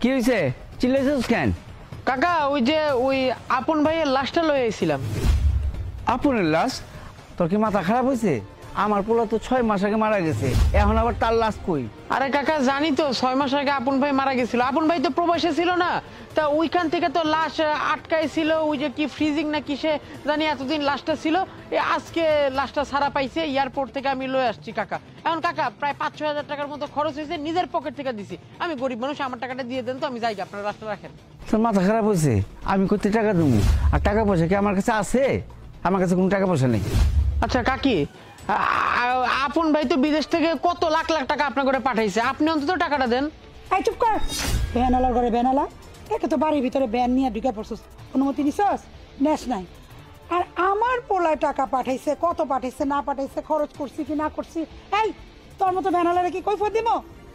কি হয়েছে? চিল্লাইছিস কেন? কাকা ওই যে ওই আপন ভাইয়ের লাশটা লয়ে আইছিলাম। আপনের লাশ? তোর কি মাথা খারাপ হয়েছে? আমার পোলা তো 6 মাস আগে মারা গেছে, এখন আবার তার লাশ কই? আরে কাকা জানি তো 6 মাস আগে আপন ভাই মারা গেছিল। আপন ভাই তো প্রবাসে ছিল না, তা ওইখান থেকে তো লাশ আটকাই ছিল, ওই যে কি ফ্রিজিং না কিসে জানি এতদিন লাশটা ছিল। আজকে লাশটা ছাড়া পাইছে, এয়ারপোর্ট থেকে আমি লয়ে আসছি কাকা। এখন কাকা প্রায় 5-6 হাজার টাকার মতো খরচ হয়েছে, নিজের পকেট থেকে দিছি। আমি গরিব মানুষ, আমার টাকাটা দিয়ে দেন তো, আমি যাই, আপনার লাশটা রাখেন। তোর মাথা খারাপ হয়েছে? আমি করতে টাকা দেবো? আর টাকা পয়সা কি আমার কাছে আছে? আমার কাছে কোনো টাকা পয়সা নেই। আচ্ছা কাকি, আপন ভাই তো বিদেশ থেকে কত লাখ লাখ টাকা আপনার করে পাঠাইছে, আপনি অন্তত টাকাটা দেন। এই চুপ কর। ভ্যানালার ঘরে ভ্যানালা, একে তো বাড়ির ভিতরে ভ্যান নিয়ে ঢুকে পড়ছস, অনুমতি নিছস? নেস নাই। আর আমার পোলায় টাকা পাঠাইছে, কত পাঠাইছে না পাঠাইছে, খরচ করছি কি না করছি, এই তোর মতো ভ্যানালারে কি কৈফিয়ত দিব?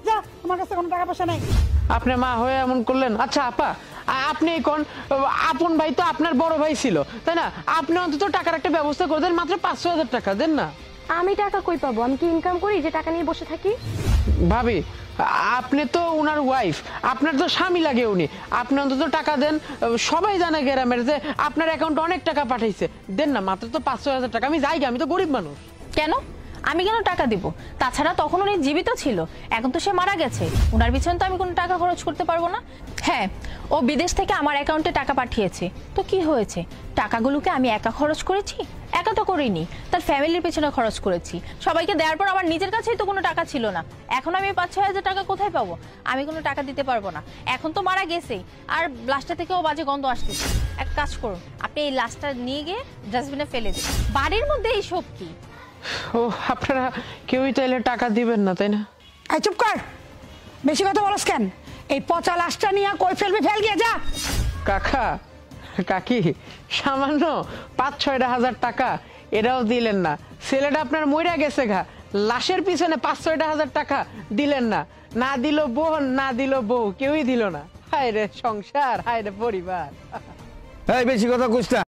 যা, আমার কাছে কোনো টাকা পয়সা নাই। আপনি মা হয়ে এমন করলেন? আচ্ছা আপা, আপনি কোন আপন ভাই তো আপনার বড় ভাই ছিল, তাই না? আপনি অন্তত টাকার একটা ব্যবস্থা করে দেন, মাত্র 500 হাজার টাকা দেন না। আমি টাকা কই পাবো? আমি কি ইনকাম করি যে টাকা নিয়ে বসে থাকি? ভাবি, আপনি তো উনার ওয়াইফ, আপনার তো স্বামী লাগে উনি, আপনি অন্তত টাকা দেন। সবাই জানে গ্রামের যে আপনার অ্যাকাউন্টে অনেক টাকা পাঠাইছে, দেন না, মাত্র তো 500 হাজার টাকা। আমি যাই, আমি তো গরিব মানুষ। কেন? আমি কেন টাকা দিব? তাছাড়া তখন উনি জীবিত ছিল, এখন তো সে মারা গেছে। ওনার পিছনে তো আমি কোনো টাকা খরচ করতে পারবো না। হ্যাঁ, ও বিদেশ থেকে আমার অ্যাকাউন্টে টাকা পাঠিয়েছে, তো কি হয়েছে? টাকাগুলোকে আমি একা খরচ করেছি? একা তো করিনি, তার ফ্যামিলির পেছনে খরচ করেছি। সবাইকে দেওয়ার পর আমার নিজের কাছেই তো কোনো টাকা ছিল না। এখন আমি 5-6 হাজার টাকা কোথায় পাবো? আমি কোনো টাকা দিতে পারবো না। এখন তো মারা গেছেই, আর লাশটা থেকেও বাজে গন্ধ আসতেছে। এক কাজ করুন, আপনি এই লাশটা নিয়ে গিয়ে ডাস্টবিনে ফেলে দিন। বাড়ির মধ্যে এইসব কি? ও, আপনারা কেউই চাইলে টাকা দিবেন না, তাই না? এই চুপ কর, বেশি কথা বলস কেন? এই পচা লাশটা নিয়ে কই ফেলবি, ফেল গিয়ে যা। কাকা কাকি, সামান্য 5-6 হাজার টাকা এটাও দিলেন না। ছেলেটা আপনার মইরা গেছে গা, লাশের পিছনে 5-6 হাজার টাকা দিলেন না। না দিল বোন, না দিল বউ, কেউই দিল না। হায় রে সংসার, হায় রে পরিবার। এই বেশি কথা কইস না।